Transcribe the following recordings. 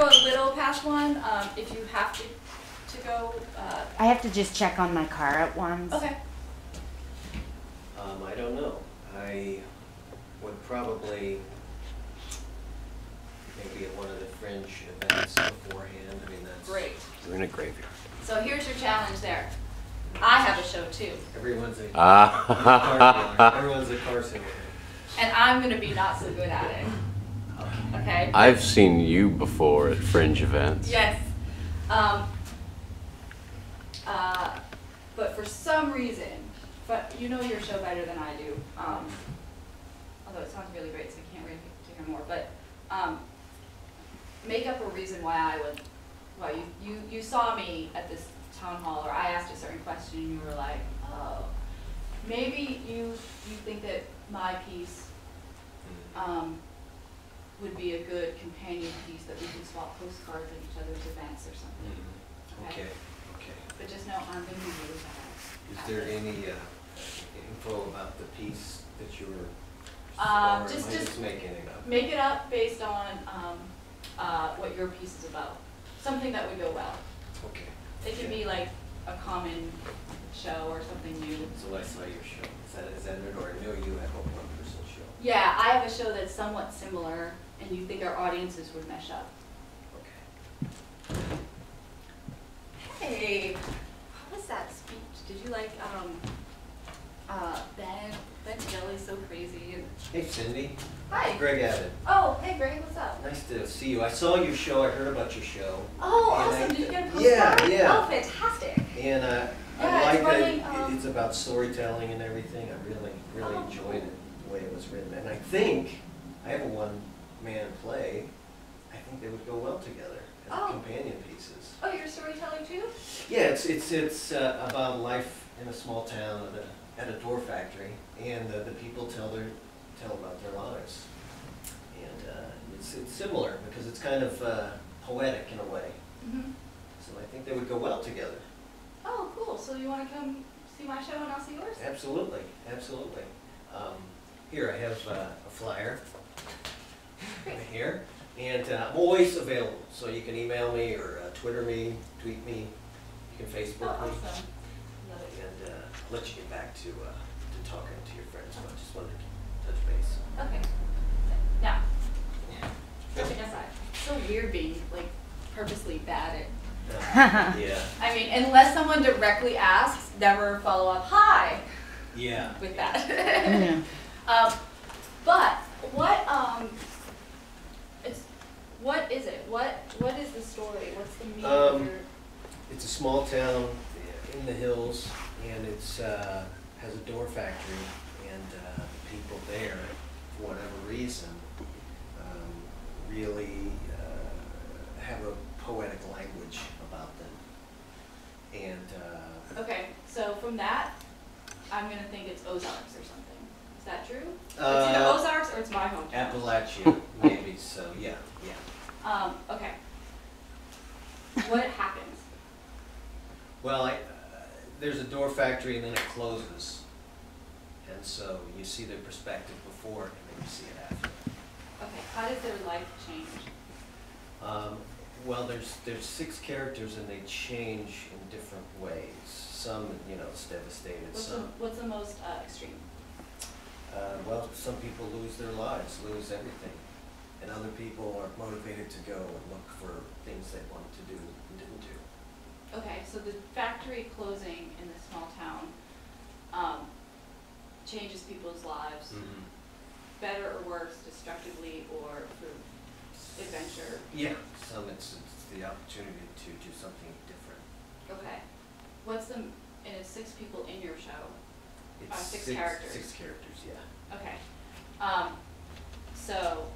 A little past one, if you have to go, I have to just check on my car at once. okay. I don't know. I would probably maybe at one of the fringe events beforehand. I mean, that's Great. We're in a graveyard. So here's your challenge there. I have a show too, everyone's a Ah. car dealer. Everyone's a car salesman. and I'm gonna be not so good at it. Okay? I've seen you before at fringe events. Yes. But for some reason, but you know your show better than I do. Although it sounds really great, so I can't wait to hear more. But make up a reason why you saw me at this town hall, or I asked a certain question, and you were like, oh, maybe you think that my piece would be a good companion piece that we can swap postcards at each other's events or something. Okay. But just know I'm going to be really bad. Is there any info about the piece that you were? Or Just am I just making it up? make it up based on what your piece is about. Something that would go well. Okay. It could be like a common show or something new. So I saw your show. Is that it, or I know you have a one-person show? Yeah, I have a show that's somewhat similar, and you think our audiences would mesh up. Okay. Hey, how was that speech? Did you like Ben Jelly's so crazy? And Hey, Cindy. hi. Greg Abbott. Oh, hey Greg, what's up? Nice to see you. I saw your show. I heard about your show. Oh, And awesome. Did you get a postcard? Yeah, yeah. Oh, fantastic. And Yeah, I like it's that running, it's about storytelling and everything. I really Oh, enjoyed it, the way it was written. And I think, I have a one-man play. I think they would go well together as Oh. companion pieces. Oh, you're storytelling too? Yeah, it's about life in a small town at a door factory, and the people tell about their lives. And it's similar because it's kind of poetic in a way. Mm-hmm. So I think they would go well together. Oh, cool. So you want to come see my show and I'll see yours? Absolutely, absolutely. Here, I have a flyer right here, and I'm always available, so you can email me or Twitter me, tweet me, you can Oh, Facebook me, awesome. Love it. and let you get back to talking to your friends. So I just wanted to touch base. Okay. Now, joking aside, it's so weird being like purposely bad at. Yeah, I mean, unless someone directly asks, never follow up. Hi, yeah. with that. Yeah. But what is it? What is the story? What's the meaning of your? It's a small town in the hills, and it's has a door factory, and people there, for whatever reason, really have a poetic language about them. And Okay, so from that, I'm gonna think it's Ozarks or something. Is that true? It's either Uh, Ozarks or it's my hometown. Appalachia, maybe. So yeah. Okay. What happens? Well, there's a door factory, and then it closes, and so you see their perspective before, and then you see it after. Okay, how does their life change? Well, there's 6 characters, and they change in different ways. Some, it's devastated. What's the most extreme? Well, some people lose their lives, lose everything, and other people are motivated to go and look for things they wanted to do and didn't do. Okay, so the factory closing in this small town changes people's lives, better or worse, destructively or through adventure. Yeah, some it's the opportunity to do something different. Okay. And it's 6 people in your show. It's 6 characters. 6 characters, yeah. Okay. So,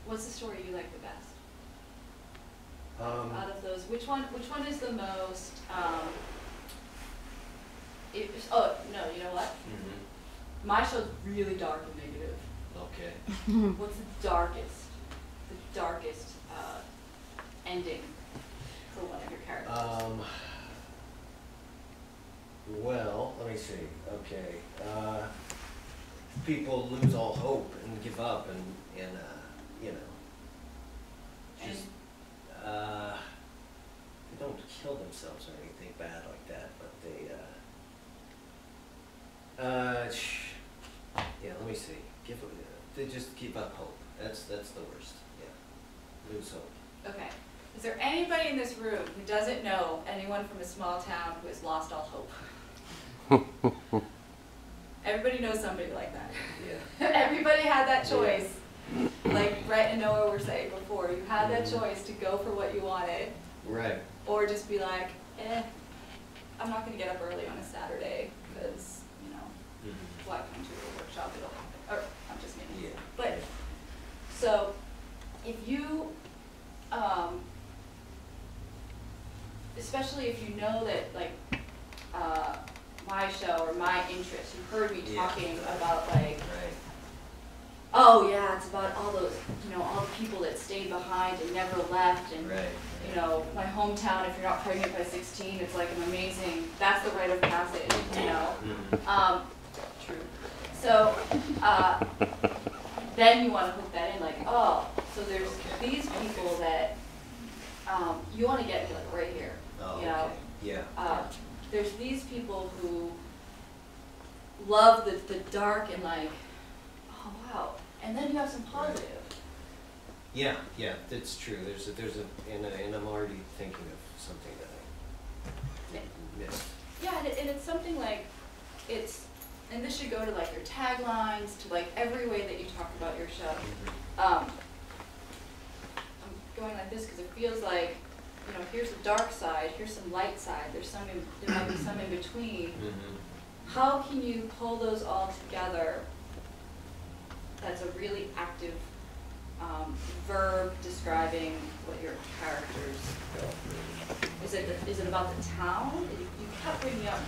what's the story you like the best? Out of those, which one is the most? Oh no, you know what? My show's really dark and negative. Okay. What's the darkest ending for one of your characters? Well, let me see. Okay. People lose all hope and give up, and kill themselves or anything bad like that, but yeah, let me see. They just give up hope. That's the worst. Yeah, lose hope. Okay. Is there anybody in this room who doesn't know anyone from a small town who has lost all hope? Everybody knows somebody like that. Yeah. Everybody had that choice. Like Brett and Noah were saying before, you had that choice to go for what you wanted, Right. or just be like, I'm not gonna get up early on a Saturday, because, you know, Mm-hmm. why come to a workshop, it'll happen, or, I'm just making Yeah. it. But, so, if you, especially if you know that, like, my show or my interest, you heard me Yeah. talking about, like, Right. oh yeah, it's about all those, you know, all the people that stayed behind and never left, and Right. you know, my hometown, if you're not pregnant by 16, it's like an amazing, that's the rite of passage, you know. Mm-hmm. True. So, then you want to hook that in, like, oh, so there's Okay. these people that, you want to get to, like, right here, Oh, you know. okay. Yeah. There's these people who love the dark and like, oh wow, and then you have some positive. Yeah, that's true. And I'm already thinking of something that I missed. Yeah, and it's something like, and this should go to like your taglines, to like every way that you talk about your show. I'm going like this because it feels like, you know, here's the dark side, here's some light side, there might be some in between. Mm-hmm. How can you pull those all together? That's a really active verb describing what your characters go through. Is it about the town? You kept bringing up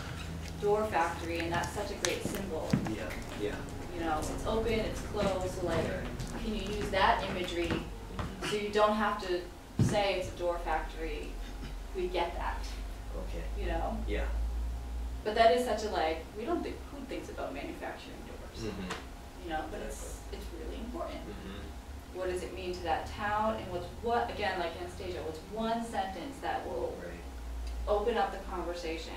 Door Factory, and that's such a great symbol. Yeah. You know, it's open, it's closed, so like, can you use that imagery so you don't have to say it's a door factory? We get that, Okay. you know? Yeah. But that is such a like, we don't think, who thinks about manufacturing doors? Mm-hmm. You know, but it's really important. Mm-hmm. What does it mean to that town, and what again, like Anastasia, what's one sentence that will Right. open up the conversation?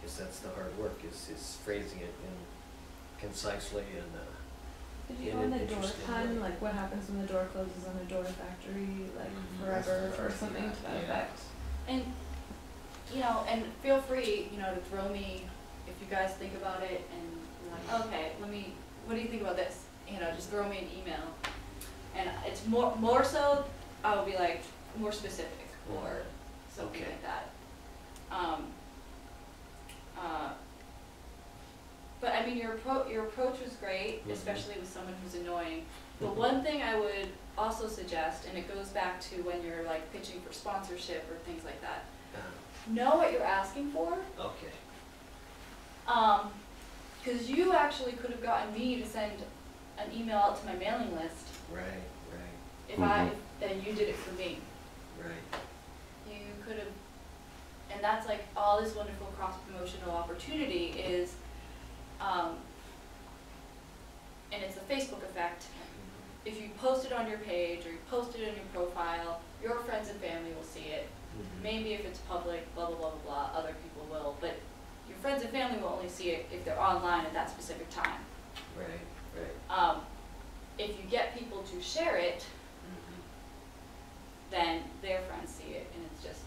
Guess that's the hard work, is phrasing it in concisely and Did you in go on an the door interesting pun, way. like what happens when the door closes on a door factory, like Mhm. forever That's the or first something thing, to that yeah. effect? And, you know, and feel free, you know, to throw me, if you guys think about it and you're like, okay, what do you think about this? You know, just throw me an email. And it's more so, I'll be like, more specific or something Okay. like that. But I mean, your approach was great, Mhm. especially with someone who's annoying. The one thing I would also suggest, and it goes back to when you're like pitching for sponsorship or things like that, know what you're asking for. Okay. Because you actually could have gotten me to send an email out to my mailing list Right. if Mhm. then you did it for me. Right. You could have, and that's like all this wonderful cross-promotional opportunity is, and it's a Facebook effect. If you post it on your page or you post it in your profile, your friends and family will see it. Mhm. Maybe if it's public, blah, blah, blah, blah, blah, other people will, but your friends and family will only see it if they're online at that specific time. Right. If you get people to share it, Mhm. then their friends see it, and it's just,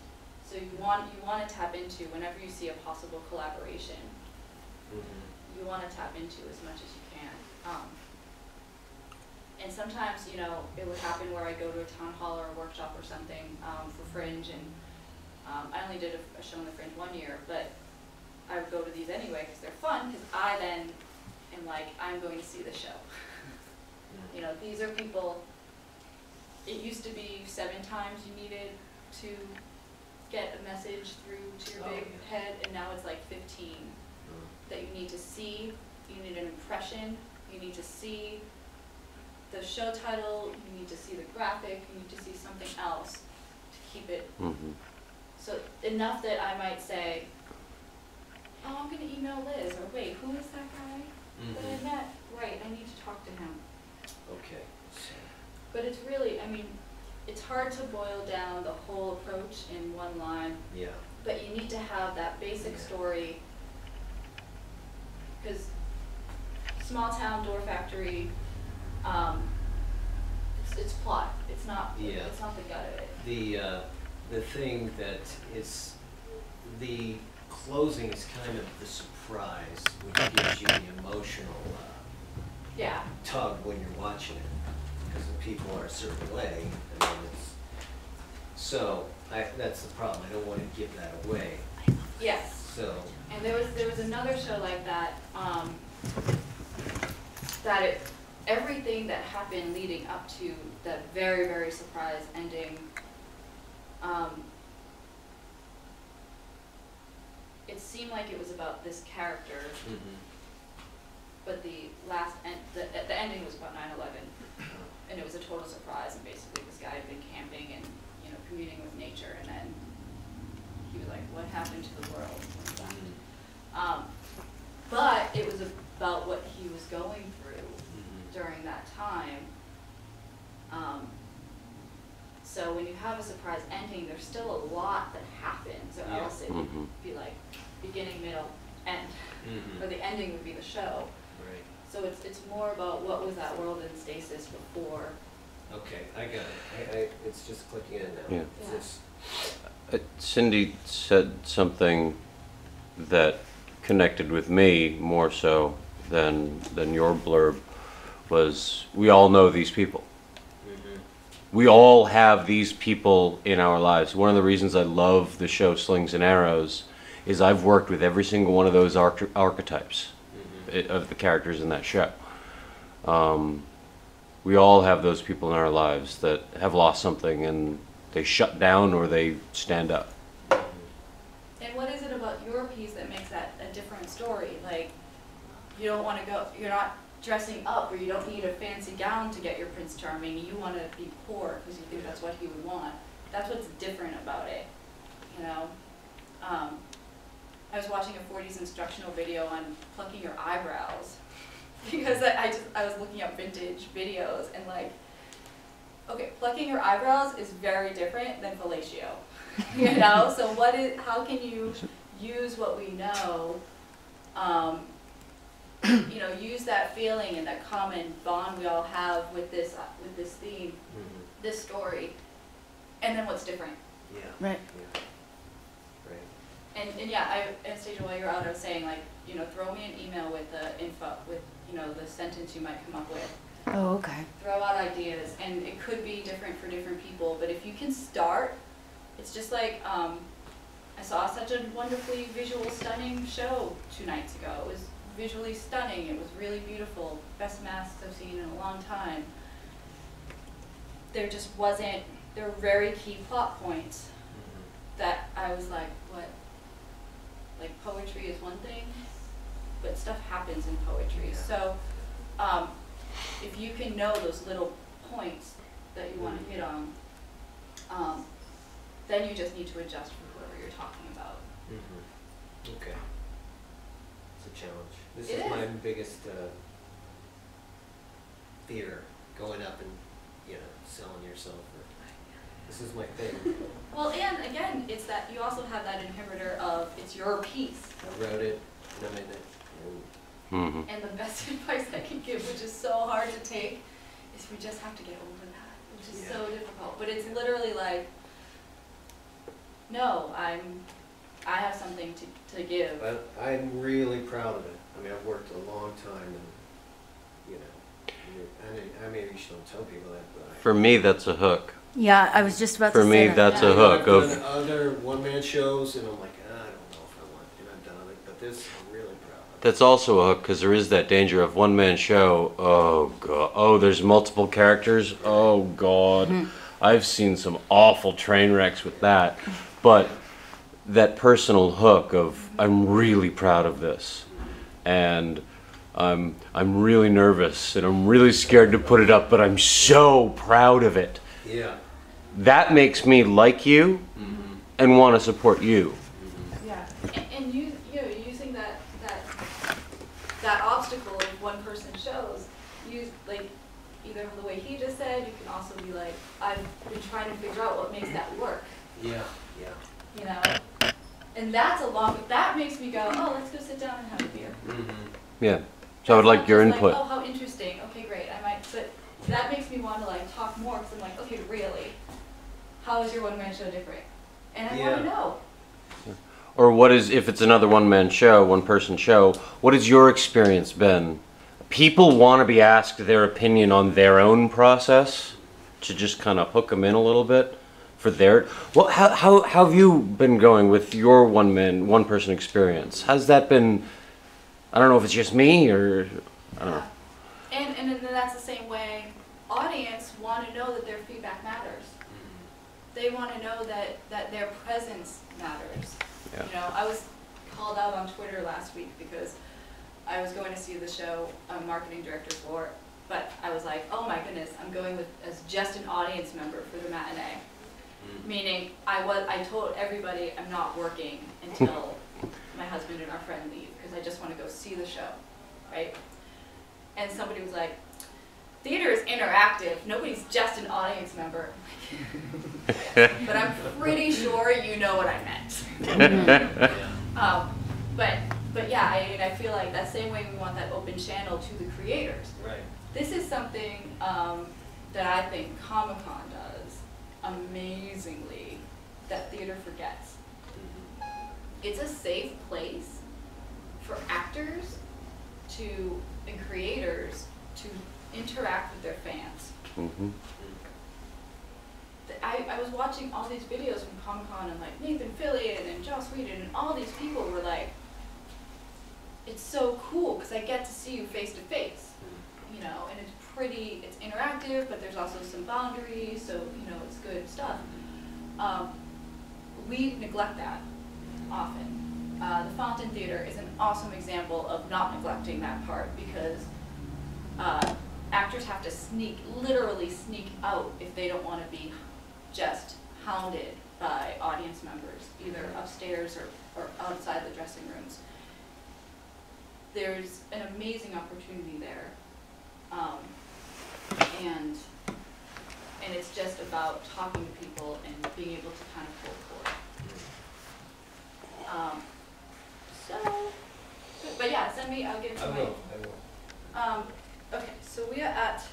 so you want to tap into whenever you see a possible collaboration, Mhm. you want to tap into as much as you can. And sometimes, you know, it would happen where I go to a town hall or a workshop or something for Fringe, and I only did a show in the Fringe one year, but I would go to these anyway because they're fun, because I then am like, I'm going to see the show. You know, these are people, it used to be 7 times you needed to get a message through to your Oh, big yeah. head, and now it's like 15 Mhm. that you need to see. You need an impression, you need to see the show title, you need to see the graphic, you need to see something else to keep it, Mhm. so enough that I might say, oh, I'm gonna email Liz, or wait, who is that guy that I Mhm. met? Right, I need to talk to him. Okay. So, But it's really, I mean, it's hard to boil down the whole approach in one line, Yeah. but you need to have that basic Yeah. story. Because small town door factory, it's plot. It's not. Yeah. It's not the gut of it. The thing that is, the closing is kind of the surprise, which gives you the emotional Yeah. tug when you're watching it, because the people are a certain way, and then it's, so, that's the problem, I don't want to give that away, Yes. so, And there was another show like that, everything that happened leading up to that very, very surprise ending, it seemed like it was about this character, but the ending was about 9/11, and it was a total surprise, and basically this guy had been camping and, you know, communing with nature, and then he was like, what happened to the world? What's that? But it was about what he was going through during that time. So when you have a surprise ending, there's still a lot that happens, or Yeah. else it would be like beginning, middle, end, or the ending would be the show. right, So it's more about what was that world in stasis before. okay, I got it, it's just clicking in now. Yeah. It's Yeah. just- Cindy said something that connected with me more so than your blurb, was we all know these people. We all have these people in our lives. One of the reasons I love the show Slings and Arrows is I've worked with every single one of those archetypes of the characters in that show. We all have those people in our lives that have lost something and they shut down or they stand up. And what is it about your piece that makes that a different story? Like, you don't want to go, you're not dressing up, or you don't need a fancy gown to get your Prince Charming. You want to be poor because you think that's what he would want. That's what's different about it, you know? I was watching a 40s instructional video on plucking your eyebrows because I was looking up vintage videos, and like, okay, plucking your eyebrows is very different than fellatio, you know? So how can you use what we know, you know, use that feeling and that common bond we all have with this theme, this story, and then what's different? Yeah. Right. Yeah. Right. And yeah, Anastasia, while you're out, I was saying, like, you know, throw me an email with the info, with, you know, the sentence you might come up with. Oh, okay. Throw out ideas, and it could be different for different people, but if you can start, it's just like, I saw such a wonderfully visual, stunning show 2 nights ago. It was visually stunning, it was really beautiful, best masks I've seen in a long time. There just wasn't, there were very key plot points that I was like, what? Like, poetry is one thing, but stuff happens in poetry. Yeah. So, if you can know those little points that you want to hit on, then you just need to adjust for whoever you're talking about. Okay. It's a challenge. This It is is. my biggest fear, going up and, you know, selling yourself. This is my thing. Well, and again, it's that you also have that inhibitor of it's your piece. I wrote it, and I'm in it, and And the best advice I can give, which is so hard to take, is we just have to get over that, which is so difficult. But it's literally like, no, I have something to give. but I'm really proud of it. I mean, I've worked a long time, and, you know, I maybe shouldn't tell people that, but For me, that's a hook. Yeah, I was just about For to me, say that. that's a I've hook done of, other one-man shows, and I'm like, I don't know if I want, and I've done it, but this, I'm really proud of. that's also a hook because there is that danger of one-man show. Oh, God. Oh, there's multiple characters. Oh, God. I've seen some awful train wrecks with that. But that personal hook of, I'm really proud of this. And I'm really nervous and I'm really scared to put it up, but I'm so proud of it. Yeah. That makes me like you and want to support you. Yeah, and you know, using that obstacle of one person shows, use like either the way he just said, you can also be like, I've been trying to figure out what makes that work, Yeah, yeah. you know? And that's that makes me go, oh, let's go sit down and have a beer. Mm-hmm. Yeah. So I would It's like not your just input. Like, oh, how interesting. Okay, great. I might, but that makes me want to like talk more because I'm like, okay, really, how is your one-man show different? And I want to Yeah. know. Or what is, if it's another one-man show, one-person show, what has your experience been? People want to be asked their opinion on their own process to just kind of hook them in a little bit for their. Well, how have you been going with your one-person experience? Has that been? I don't know if it's just me or I don't know. And then that's the same way. Audience want to know that their feedback matters. They want to know that their presence matters. Yeah. You know, I was called out on Twitter last week because I was going to see the show I'm marketing director for, but I was like, oh my goodness, I'm going as just an audience member for the matinee. Meaning I told everybody I'm not working until my husband and our friend leave because I just want to go see the show, right? And somebody was like, theater is interactive. Nobody's just an audience member. But I'm pretty sure you know what I meant. But yeah, I feel like that same way we want that open channel to the creators. Right. This is something that I think Comic-Con does amazingly that theater forgets. It's a safe place for actors and creators to interact with their fans. Mm-hmm. I was watching all these videos from Comic-Con and like Nathan Fillion and Joss Whedon and all these people were like, it's so cool because I get to see you face to face, you know, and it's interactive, but there's also some boundaries, so, you know, it's good stuff. We neglect that often. The Fountain Theater is an awesome example of not neglecting that part because actors have to literally sneak out if they don't want to be just hounded by audience members, either upstairs or outside the dressing rooms. There's an amazing opportunity there. And it's just about talking to people and being able to kind of pull forward. But yeah, send me, I'll get it to I my. will. Okay, so we are at